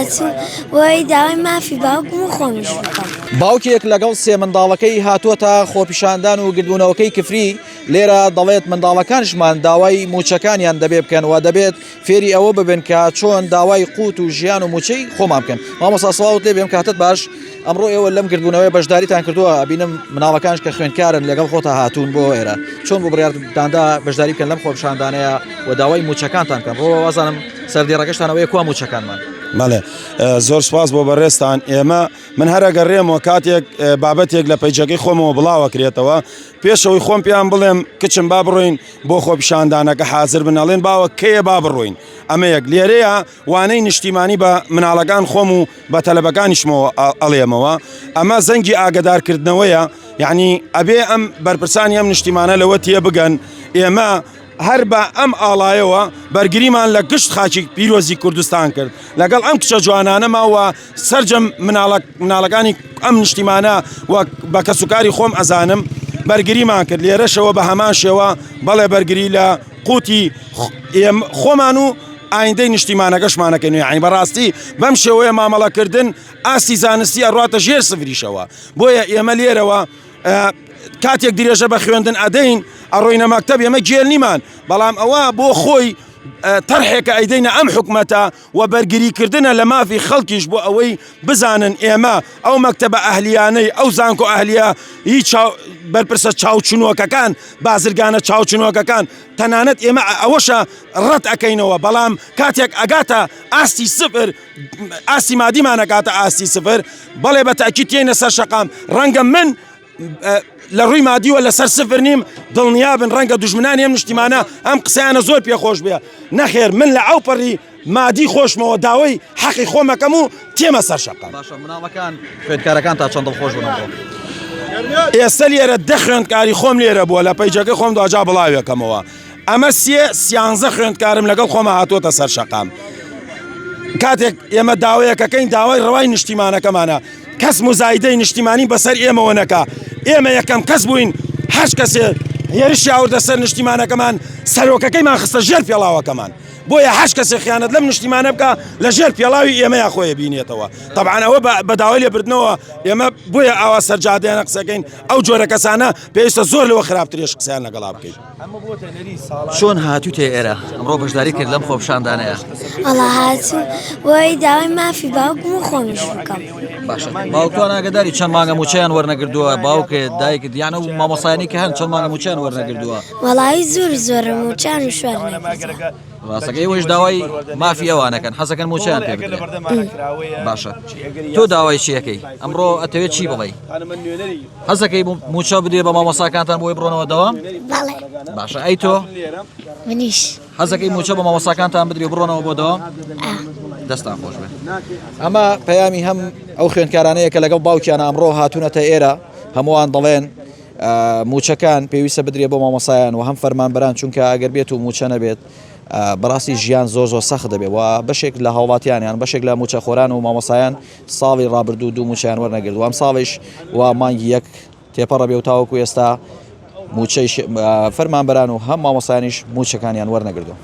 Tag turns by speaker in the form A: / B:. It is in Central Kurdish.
A: هاتوو بۆی داوای مافی باوکم و خۆمیش بکەم.
B: باوکێک لەگەڵ سێ منداڵەکەی هاتووەتە خۆپیشاندان و گردبوونەوەکەی کفری لێرە دەڵێت منداڵەکانشمان داوای موچەکانیان دەبێ بکەن و دەبێت فێری ئەوە ببن کە چۆن داوای قوت و ژیان و موچەی خۆمان بکەن. مامۆستا سڵاوت لێ بێم کاتت باش. ئەمڕۆ ئێوە لەم گردبوونەوەی بەشداریتان کردووە بینم مناڵەکانش کە خوێندکارن لەگەڵ خۆتە هاتوون بۆ ئێرە چۆن بۆ بڕیارداندا بەشداری بکەن لەم خۆپیشاندانەیە و داوای موچەکانتان بکەن بۆ وازانم سەردێڕەکەشتانەوەی کووا موچەکانمان.
C: بەڵێ زۆر سپاس بۆ بەڕێستان. ئێمە من هەرە گەڕێمەوە کاتێک بابەتێک لە پەیجەکەی خۆمەوە بڵاوەکرێتەوە پێشەوەی خۆم پێیان بڵێم کچم با بڕۆین بۆ خۆپیشاندانەکە حازر بنەڵێن باوە کەیە با بڕۆین. ئەمە یەک لێرەیە وانەی نیشتیمانی بە مناڵەکان خۆم و بە تەلەبەکانیشمەوە ئەڵێمەوە. ئەمە زەنگی ئاگدارکردنەوەیە، یعنی ئەبێ ئەم بەرپرسانی ئەم نیشتیمانە لەوە تێ بگەن. ئێمە هەر بە ئەم ئاڵایەوە بەرگریمان لە گشت خاکی پیرۆزی کوردستان کرد لەگەڵ ئەم کچە جوانانەماوە سەررجەم مناڵەکانی ئەم نیشتیمانە وەک بە کەسوکاری خۆم ئەزانم بەرگریمان کرد. لێرەشەوە بە هەمان شێوە بەڵێ بەرگری لە قوتی خۆمان و ئایندەی نیشتیمانەکەشمانەکەین. یعنی بەڕاستی بەم شێوەیە مامەڵەکردن ئاستی زانستی ئەڕاتە ژێر سفریشەوە. بۆیە ئێمە لێرەوە کاتێک درێژە بە خوێندن ئەدەین ئەڕۆینە مەکتەب ئێمە گێل نیمان، بەڵام ئەوە بۆ خۆی تەرحێکە ئەیدەینە ئەم حکومەتە و بەرگریکردنە لە مافی خەڵکیش بۆ ئەوەی بزانن ئێمە ئەو مەکتەبە ئەهلیانەی ئەو زانکۆ ئەهلیە هیچ بەرپرسە چاوچنۆکەکان بازرگانە چاوچنۆکەکان تەنانەت ئێمە ئەوەشە ڕەت ئەەکەینەوە، بەڵام کاتێک ئەگاتە ئاستی سفر ئاستی مادیمانەکاتە ئاستی سفر بەڵێ بە تاکید تێنە سەر شەقام. ڕەنگە من لە ڕووی مادیوە لەسەر سفر نیم دڵنیابن ڕەنگە دوژمنانی ئەم نیشتیمانە ئەم قسەیانە زۆر پێخۆش بێ. نەخێر من لە ئەوپەڕی مادی خۆشمەوە داوای حەقی خۆمەکەم و تێمە سەر شەقام.
B: باشە مناڵەکان خوێندکارەکان تا چەند دڵخۆش بن بۆ
C: ئێستا لێرە دە خوێندکاری خۆم لێرە بووە لە پەیجەکەی خۆم داجا بڵاوێکەمەوە. ئەمە سیانزە خوێندکارم لەگەڵ خۆمە هاتوۆتە سەر شەقام. کاتێک ئێمە داوایەکەکەین داوای ڕەوای نیشتیمانەکەمانە کەس مزایدەی نیشتیمانی بەسەر ئێمەوە نەکا. ئێمە یەکەم کەس بووین هەش کەسێ هێرشی ئاوردە سەر نیشتیمانەکەمان سەرۆکەکەیمان خستە ژێر پێڵاوەکەمان. بۆیە هەش کەسێ خیانەت لەم نیشتیمانە بکە لە ژێر پێڵاوی ئێمەیان خۆیە بینێتەوە. طبعاً ئەوە بە داوای لێبردنەوە ئێمە بۆیە ئاوا سەرجادەیانە قسەکەین. ئەو جۆرە کەسانە پێویستە زۆر لەوە خراپترێش قسەیان لەگەڵا بکەین.
B: چۆن هاتووتێ ئێرە ئەمڕۆ بەشداری کرد لەم خۆپیشاندانەیە؟
A: ئەڵە هاتوو بۆی داوای مافی باوکم و خۆمیش بکەم.
B: باشە باوکتوان ئاگداری چەند مانگە موچەیان وەرنەگردووە باوکێ دایکت یانە و مامۆسایانی کە هەن چەند مانگە موچەیان وەرنەگردووە؟
A: وەڵاوی زۆرە موچان و شوێر نەگرتووە.
B: ڕاستەکەی ئێوەش داوای مافی ئەوانەکەن حەزەکەن موچەیان پێ بدرێت. باشە تۆ داوای چیەکەی ئەمڕۆ ئەتەوێت چی بڵێ؟ حەزەکەی موچە بدرێ بە مامۆساکانتان بۆی بڕۆنەوە دەوام؟
A: بەڵێ.
B: باشە ئەی تۆ
A: منیش
B: حەزەکەی موچە بە مامۆساکانتان بدرێ بڕۆنەوە بۆ دەوام؟ دەستان خۆش بێت. ئەمە پەیامی هەم ئەو خوێندکارانەیە کە لەگەڵ باوکیانە ئەمڕۆ هاتوونەتە ئێرە هەمووان دەڵێن موچەکان پێویستە بدرێ بۆ مامۆسایان و هەم فەرمانبەران چونکە ئەگەر بێت و موچە نەبێت بەڕاستی ژیان زۆر سەخت دەبێت و بەشێک لە هاوڵاتیانیان بەشێک لە موچەخۆران و مامۆسایان ساڵی ڕابردوو دوو موچیان وەرنەگرت و ئەم ساڵیش و مانگی یەک تێپەڕە بێ و تاوەکو ئێستا موچەی فەرمانبەران و هەم مامۆسایانیش موچەکانیان وەرنەگردو.